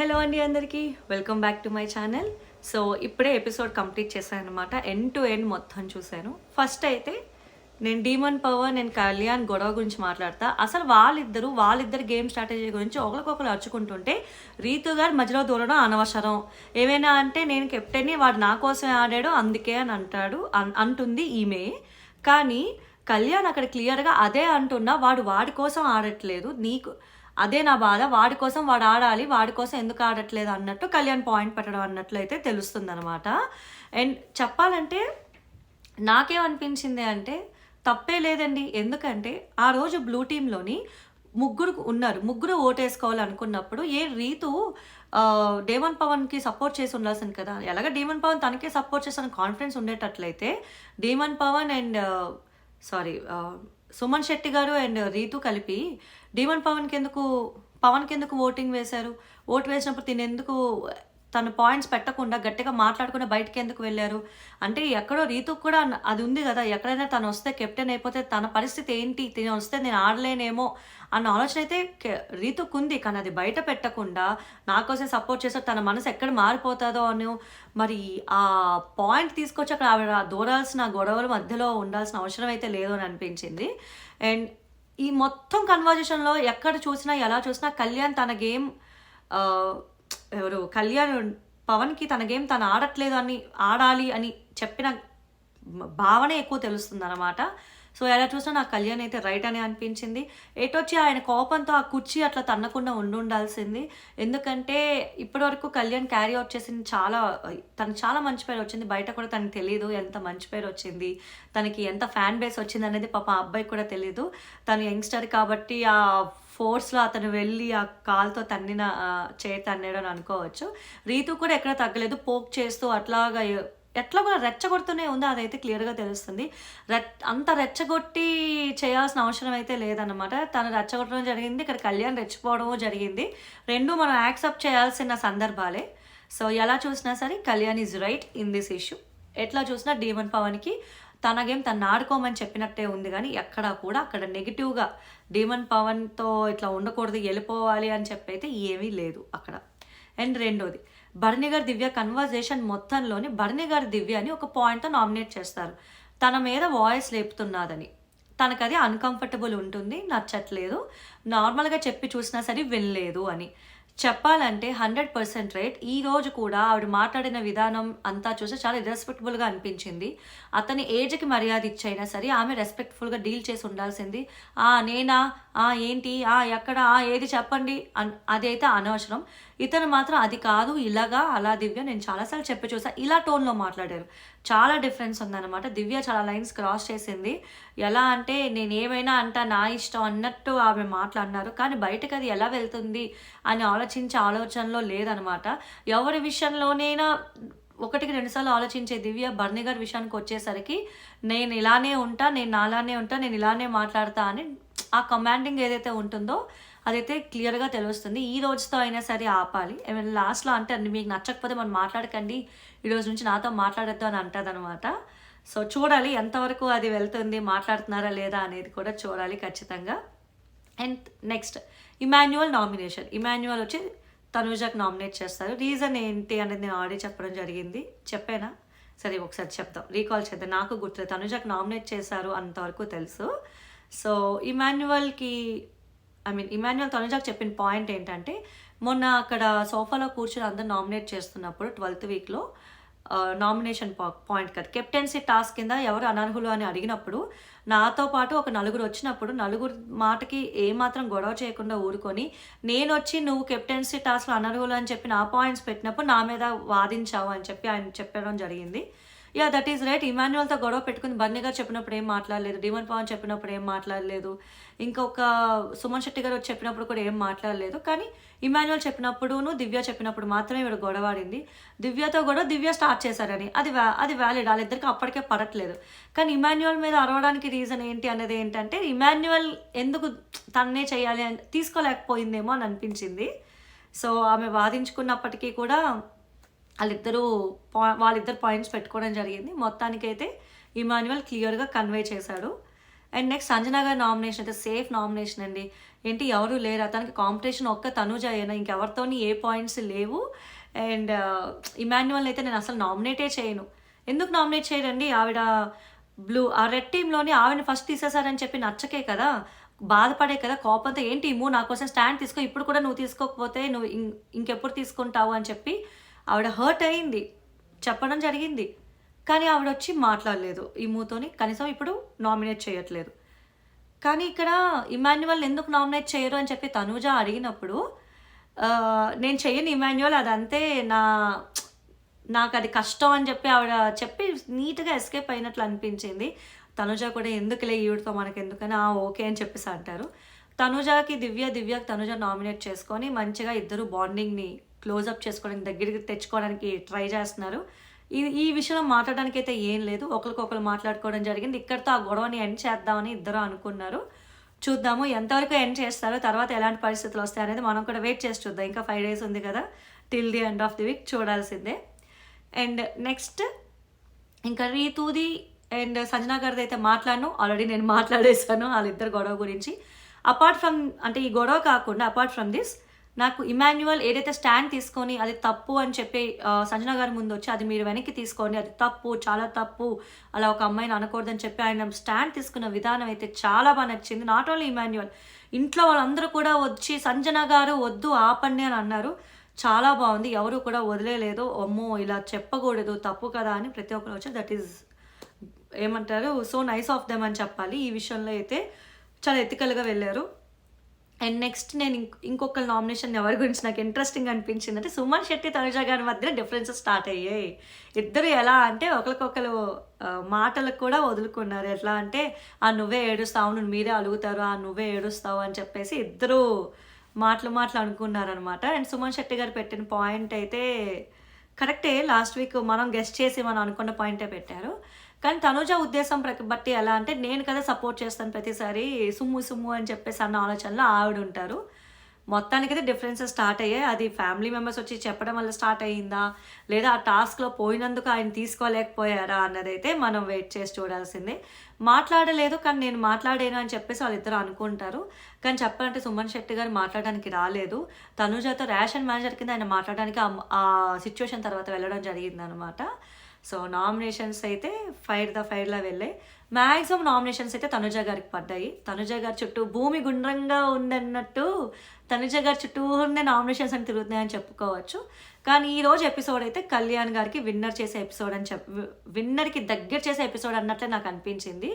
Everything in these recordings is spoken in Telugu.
హలో అండి అందరికీ welcome back to my channel. So ఇప్పుడే ఎపిసోడ్ కంప్లీట్ చేశాను అనమాట. ఎండ్ టు ఎండ్ మొత్తం చూశాను. ఫస్ట్ అయితే నేను డీమన్ పవర్ నేను కళ్యాణ్ గొడవ గురించి మాట్లాడతా. అసలు వాళ్ళిద్దరు గేమ్ స్ట్రాటజీ గురించి ఒకరికొకరు అరుచుకుంటుంటే రీతు గారు మధ్యలో దూరడం అనవసరం. ఏమైనా అంటే నేను కెప్టెన్ని వాడు నా కోసమే ఆడాడు అందుకే అని అంటుంది ఈమె. కానీ కళ్యాణ్ అక్కడ క్లియర్గా అదే అంటున్నా, వాడి కోసం ఆడట్లేదు, నీకు అదే నా బాధ, వాడి కోసం వాడు ఆడాలి, వాడి కోసం ఎందుకు ఆడట్లేదు అన్నట్టు కళ్యాణ్ పాయింట్ పెట్టడం అన్నట్లయితే తెలుస్తుంది అనమాట. అండ్ చెప్పాలంటే నాకేమనిపించింది అంటే తప్పే లేదండి. ఎందుకంటే ఆ రోజు బ్లూ టీంలోని ముగ్గురు ఓటేసుకోవాలనుకున్నప్పుడు రీతు డేమన్ పవన్కి సపోర్ట్ చేసి ఉండాల్సింది కదా. ఎలాగ డేమన్ పవన్ తనకే సపోర్ట్ చేసిన కాన్ఫిడెన్స్ ఉండేటట్లయితే Demon Pavan and Suman Shetty garu and Ritu కలిపి డీమన్ పవన్కి ఎందుకు ఓటింగ్ వేశారు? ఓటు వేసినప్పుడు తన పాయింట్స్ పెట్టకుండా గట్టిగా మాట్లాడకుండా బయటకి ఎందుకు వెళ్ళారు? అంటే ఎక్కడో రీతుకు కూడా అది ఉంది కదా, ఎక్కడైనా తను వస్తే కెప్టెన్ అయిపోతే తన పరిస్థితి ఏంటి, తిని వస్తే నేను ఆడలేనేమో అన్న ఆలోచన అయితే రీతుకు ఉంది. కానీ అది బయట పెట్టకుండా నా కోసం సపోర్ట్ చేస్తే తన మనసు ఎక్కడ మారిపోతుందో అని మరి ఆ పాయింట్ తీసుకొచ్చి అక్కడ ఆవిడ దూరాల్సిన గొడవల మధ్యలో ఉండాల్సిన అవసరం అయితే లేదు అని అనిపించింది. అండ్ ఈ మొత్తం కన్వర్జేషన్లో ఎక్కడ చూసినా ఎలా చూసినా కళ్యాణ్ తన గేమ్ కళ్యాణ్ పవన్కి తన గేమ్ తను ఆడట్లేదు అని ఆడాలి అని చెప్పిన భావనే ఎక్కువ తెలుస్తుంది అనమాట. సో ఎలా చూసినా నాకు కళ్యాణ్ అయితే రైట్ అని అనిపించింది. ఎటొచ్చి ఆయన కోపంతో ఆ కుర్చీ అట్లా తన్నకుండా ఉండాల్సింది. ఎందుకంటే ఇప్పటివరకు కళ్యాణ్ క్యారీ అవుట్ చేసింది తనకు చాలా మంచి పేరు వచ్చింది. బయట కూడా తనకు తెలియదు ఎంత మంచి పేరు వచ్చింది, తనకి ఎంత ఫ్యాన్ బేస్ వచ్చింది అనేది పాప ఆ అబ్బాయికి కూడా తెలియదు. తను యంగ్స్టర్ కాబట్టి ఆ ఫోర్స్లో అతను వెళ్ళి ఆ కాల్తో తన్నాడు అని అనుకోవచ్చు. రీతు కూడా ఎక్కడ తగ్గలేదు, పోక్ చేస్తూ ఎట్లా కూడా రెచ్చగొడుతూనే ఉంది, అదైతే క్లియర్గా తెలుస్తుంది. అంత రెచ్చగొట్టి చేయాల్సిన అవసరం అయితే లేదన్నమాట. తను రెచ్చగొట్టడం జరిగింది, ఇక్కడ కళ్యాణ్ రెచ్చిపోవడము జరిగింది. రెండు మనం యాక్సెప్ట్ చేయాల్సిన సందర్భాలే. సో ఎలా చూసినా సరే Kalyan is right in this issue. ఎట్లా చూసినా డీమన్ పవన్కి తన గేమ్ తను ఆడుకోమని చెప్పినట్టే ఉంది. కానీ ఎక్కడా కూడా అక్కడ నెగిటివ్గా డీమన్ పవన్తో ఇట్లా ఉండకూడదు, వెళ్ళిపోవాలి అని చెప్పి అయితే ఏమీ లేదు అక్కడ. అండ్ రెండోది, భరణి గారి దివ్య కన్వర్జేషన్ మొత్తంలోని భరణి గారి దివ్య అని ఒక పాయింట్తో నామినేట్ చేస్తారు. తన మీద వాయిస్ లేపుతున్నదని, తనకు అది అన్కంఫర్టబుల్ ఉంటుంది, నచ్చట్లేదు, నార్మల్గా చెప్పి చూసినా సరే వినలేదు అని. చెప్పాలంటే 100% రైట్. ఈ రోజు కూడా ఆవిడ మాట్లాడిన విధానం అంతా చూసి చాలా ఇర్రెస్పెక్టబుల్గా అనిపించింది. అతని ఏజ్కి మర్యాద ఇచ్చైనా సరే ఆమె రెస్పెక్ట్ఫుల్గా డీల్ చేసి ఉండాల్సింది. నేనా, ఏంటి, ఎక్కడ, ఏది చెప్పండి అదైతే అనవసరం. ఇతను మాత్రం అది కాదు, ఇలాగా అలా దివ్య నేను చాలాసార్లు చెప్పి చూసా, ఇలా టోన్లో మాట్లాడారు. చాలా డిఫరెన్స్ ఉందన్నమాట. దివ్య చాలా లైన్స్ క్రాస్ చేసింది. ఎలా అంటే నేను ఏమైనా అంటా, నా ఇష్టం అన్నట్టు ఆమె మాట్లాడినారు. కానీ బయటకు అది ఎలా వెళ్తుంది అని ఆలోచనలో లేదనమాట. ఎవరి విషయంలోనైనా ఒకటికి రెండుసార్లు ఆలోచించే దివ్య భరణి గారి విషయానికి వచ్చేసరికి నేను ఇలానే ఉంటా, నేను నాలానే ఉంటా, నేను ఇలానే మాట్లాడతా అని ఆ కమాండింగ్ ఏదైతే ఉంటుందో అదైతే క్లియర్గా తెలుస్తుంది. ఈ రోజుతో అయినా సరే ఆపాలి. ఏమైనా లాస్ట్లో అంటే మీకు నచ్చకపోతే మనం మాట్లాడకండి, ఈరోజు నుంచి నాతో మాట్లాడద్దు అని అంటదనమాట. సో చూడాలి ఎంతవరకు అది వెళ్తుంది, మాట్లాడుతున్నారా లేదా అనేది కూడా చూడాలి ఖచ్చితంగా. And next Emmanuel nomination. Emmanuel వచ్చి తనుజాకి నామినేట్ చేస్తారు. రీజన్ ఏంటి అనేది నేను ఆల్రెడీ చెప్పడం జరిగింది. చెప్పానా? సరే ఒకసారి చెప్తాం, రీకాల్ చేద్దాం. నాకు గుర్తులేదు, తనుజాకి నామినేట్ చేశారు అంతవరకు తెలుసు. సో ఇమాన్యువల్ తనుజాకి చెప్పిన పాయింట్ ఏంటంటే, మొన్న అక్కడ సోఫాలో కూర్చొని అందరు నామినేట్ చేస్తున్నప్పుడు 12th వీక్లో నామినేషన్ పాయింట్ కదా, కెప్టెన్సీ టాస్క్ కింద ఎవరు అనర్హులు అని అడిగినప్పుడు నాతో పాటు ఒక నలుగురు వచ్చినప్పుడు నలుగురు మాటకి ఏమాత్రం గొడవ చేయకుండా ఊరుకొని నేను వచ్చి నువ్వు కెప్టెన్సీ టాస్క్లో అనర్హులు అని చెప్పి నా పాయింట్స్ పెట్టినప్పుడు నా మీద వాదించావు అని చెప్పి ఆయన చెప్పడం జరిగింది. That is right. ఇమాన్యువల్తో గొడవ పెట్టుకుని బన్నీ గారు చెప్పినప్పుడు ఏం మాట్లాడలేదు, డీమన్ పవన్ చెప్పినప్పుడు ఏం మాట్లాడలేదు, ఇంకొక సుమన్ శెట్టి గారు చెప్పినప్పుడు కూడా ఏం మాట్లాడలేదు. కానీ ఇమాన్యువల్ చెప్పినప్పుడును దివ్య చెప్పినప్పుడు మాత్రమే వీడు గొడవాడింది. దివ్యతో కూడా దివ్య స్టార్ట్ చేశారని అది వ్యాలిడ్, వాళ్ళిద్దరికి అప్పటికే పడట్లేదు. కానీ ఇమాన్యువల్ మీద అరవడానికి రీజన్ ఏంటి అనేది ఏంటంటే, ఇమాన్యువల్ ఎందుకు తన్నే చేయాలి అని తీసుకోలేకపోయిందేమో అని అనిపించింది. సో ఆమె వాదించుకున్నప్పటికీ కూడా వాళ్ళిద్దరు పాయింట్స్ పెట్టుకోవడం జరిగింది. మొత్తానికైతే ఇమాన్యువల్ క్లియర్గా కన్వే చేశాడు. అండ్ నెక్స్ట్ సంజన గారి నామినేషన్ అయితే సేఫ్ నామినేషన్ అండి. ఏంటి ఎవరు లేరు, తనకి కాంపిటీషన్ ఒక్క తనుజ అయినా, ఇంకెవరితోని ఏ పాయింట్స్ లేవు. అండ్ ఇమాన్యువల్ అయితే నేను అసలు నామినేటే చేయను. ఎందుకు నామినేట్ చేయరండి? ఆవిడ ఆ రెడ్ టీంలోని ఆవిడని ఫస్ట్ తీసేశారని చెప్పి నచ్చకే కదా, బాధపడే కదా, కోపంతో ఏంటి నా కోసం స్టాండ్ తీసుకో, ఇప్పుడు కూడా నువ్వు తీసుకోకపోతే నువ్వు ఇంకెప్పుడు తీసుకుంటావు అని చెప్పి ఆవిడ హర్ట్ అయింది, చెప్పడం జరిగింది. కానీ ఆవిడ వచ్చి మాట్లాడలేదు ఇమ్ముతోని, కనీసం ఇప్పుడు నామినేట్ చేయట్లేదు. కానీ ఇక్కడ ఇమాన్యువల్ ఎందుకు నామినేట్ చేయరు అని చెప్పి తనూజ అడిగినప్పుడు నేను చెయ్యను ఇమాన్యువల్, అదంతే నాకు అది కష్టం అని చెప్పి ఆవిడ చెప్పి నీట్గా ఎస్కేప్ అయినట్లు అనిపించింది. తనుజ కూడా ఎందుకులే ఈవిడతో మనకి ఎందుకని ఓకే అని చెప్పేసి అంటారు. తనుజకి దివ్యకి తనుజ నామినేట్ చేసుకొని మంచిగా ఇద్దరు బాండింగ్ని క్లోజప్ చేసుకోవడానికి దగ్గరికి తెచ్చుకోవడానికి ట్రై చేస్తున్నారు. ఈ విషయంలో మాట్లాడడానికి అయితే ఏం లేదు, ఒకరికొకరు మాట్లాడుకోవడం జరిగింది. ఇక్కడితో ఆ గొడవని ఎండ్ చేద్దామని ఇద్దరు అనుకున్నారు. చూద్దాము ఎంతవరకు ఎండ్ చేస్తారో, తర్వాత ఎలాంటి పరిస్థితులు వస్తాయి అనేది మనం కూడా వెయిట్ చేసి చూద్దాం. ఇంకా 5 days ఉంది కదా, till the end of the week చూడాల్సిందే. అండ్ నెక్స్ట్ ఇంకా రీతూది అండ్ సంజన గారిది అయితే మాట్లాడను, ఆల్రెడీ నేను మాట్లాడేశాను వాళ్ళిద్దరు గొడవ గురించి. అపార్ట్ ఫ్రమ్ అంటే ఈ గొడవ కాకుండా అపార్ట్ ఫ్రమ్ దిస్, నాకు ఇమాన్యువల్ ఏదైతే స్టాండ్ తీసుకొని అది తప్పు అని చెప్పి సంజన గారి ముందు వచ్చి అది మీరు వెనక్కి తీసుకోండి, అది తప్పు, చాలా తప్పు, అలా ఒక అమ్మాయిని అనకూడదని చెప్పి ఆయన స్టాండ్ తీసుకున్న విధానం అయితే చాలా బాగా నచ్చింది. నాట్ ఓన్లీ ఇమాన్యువల్, ఇంట్లో వాళ్ళందరూ కూడా వచ్చి సంజన గారు వద్దు ఆపండి అని అన్నారు. చాలా బాగుంది, ఎవరు కూడా వదిలేదు, అమ్మో ఇలా చెప్పకూడదు తప్పు కదా అని ప్రతి ఒక్కరు వచ్చి దట్ ఈజ్ ఏమంటారు సో నైస్ ఆఫ్ దెమ్ అని చెప్పాలి. ఈ విషయంలో అయితే చాలా ఎథికల్గా వెళ్ళారు. అండ్ నెక్స్ట్ నేను ఇంకొక నామినేషన్ ఎవరి గురించి నాకు ఇంట్రెస్టింగ్ అనిపించింది అంటే సుమన్ శెట్టి తనుజ గారి మధ్య డిఫరెన్సెస్ స్టార్ట్ అయ్యాయి. ఇద్దరు ఎలా అంటే ఒకరికొకరు మాటలకు కూడా వదులుకున్నారు. ఎట్లా అంటే నువ్వే ఏడుస్తావు, నువ్వు మీరే అలుగుతారు, నువ్వే ఏడుస్తావు అని చెప్పేసి ఇద్దరు మాటలు అనుకున్నారనమాట. అండ్ సుమన్ శెట్టి గారు పెట్టిన పాయింట్ అయితే కరెక్టే, లాస్ట్ వీక్ మనం గెస్ట్ చేసి మనం అనుకున్న పాయింటే పెట్టారు. కానీ తనుజ ఉద్దేశం బట్టి ఎలా అంటే నేను కదా సపోర్ట్ చేస్తాను ప్రతిసారి సుమ్ము అని చెప్పేసి అన్న ఆలోచనలో ఆవిడ ఉంటారు. మొత్తానికైతే డిఫరెన్సెస్ స్టార్ట్ అయ్యాయి. అది ఫ్యామిలీ మెంబర్స్ వచ్చి చెప్పడం వల్ల స్టార్ట్ అయ్యిందా, లేదా ఆ టాస్క్లో పోయినందుకు ఆయన తీసుకోలేకపోయారా అన్నదైతే మనం వెయిట్ చేసి చూడాల్సిందే. మాట్లాడలేదు కానీ నేను మాట్లాడాను అని చెప్పేసి వాళ్ళిద్దరు అనుకుంటారు. కానీ చెప్పాలంటే సుమన్ శెట్టి గారు మాట్లాడడానికి రాలేదు. తనుజతో రేషన్ మేనేజర్ కింద ఆయన మాట్లాడడానికి ఆ సిచ్యువేషన్ తర్వాత వెళ్ళడం జరిగిందనమాట. సో నామినేషన్స్ అయితే ఫైర్లా వెళ్ళాయి. మ్యాక్సిమం నామినేషన్స్ అయితే తనుజ గారికి పడ్డాయి. తనుజ గారి చుట్టూ భూమి గుండ్రంగా ఉందన్నట్టు తనుజ గారి చుట్టూ ఉండే నామినేషన్స్ అని తిరుగుతున్నాయని చెప్పుకోవచ్చు. కానీ ఈరోజు ఎపిసోడ్ అయితే కళ్యాణ్ గారికి విన్నర్ చేసే ఎపిసోడ్ అని విన్నర్కి దగ్గర చేసే ఎపిసోడ్ అన్నట్లే నాకు అనిపించింది.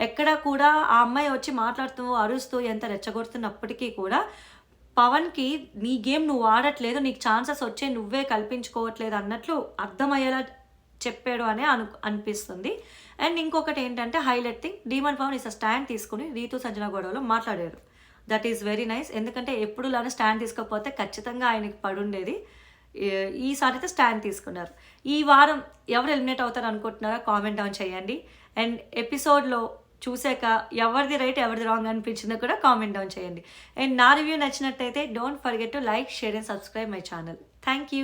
ఎక్కడ కూడా ఆ అమ్మాయి వచ్చి మాట్లాడుతూ అరుస్తూ ఎంత రెచ్చగొడుతున్నప్పటికీ కూడా పవన్కి నీ గేమ్ నువ్వు ఆడట్లేదు, నీకు ఛాన్సెస్ వచ్చే నువ్వే కల్పించుకోవట్లేదు అన్నట్లు అర్థమయ్యేలా చెప్పాడు అనే అనిపిస్తుంది. అండ్ ఇంకొకటి ఏంటంటే highlight thing, demon Pavan is stand తీసుకుని రీతు సంజన గొడవలో మాట్లాడారు. That is very nice. ఎందుకంటే ఎప్పుడులానే స్టాండ్ తీసుకోకపోతే ఖచ్చితంగా ఆయనకి పడుండేది. ఈసారి అయితే స్టాండ్ తీసుకున్నారు. ఈ వారం ఎవరు ఎలిమినేట్ అవుతారు అనుకుంటున్నారో కామెంట్ డౌన్ చేయండి. అండ్ ఎపిసోడ్లో చూసాక ఎవరిది రైట్ ఎవరిది రాంగ్ అనిపించిందో కూడా కామెంట్ డౌన్ చేయండి. అండ్ నా రివ్యూ నచ్చినట్టయితే don't forget to like, share and subscribe my channel. Thank you.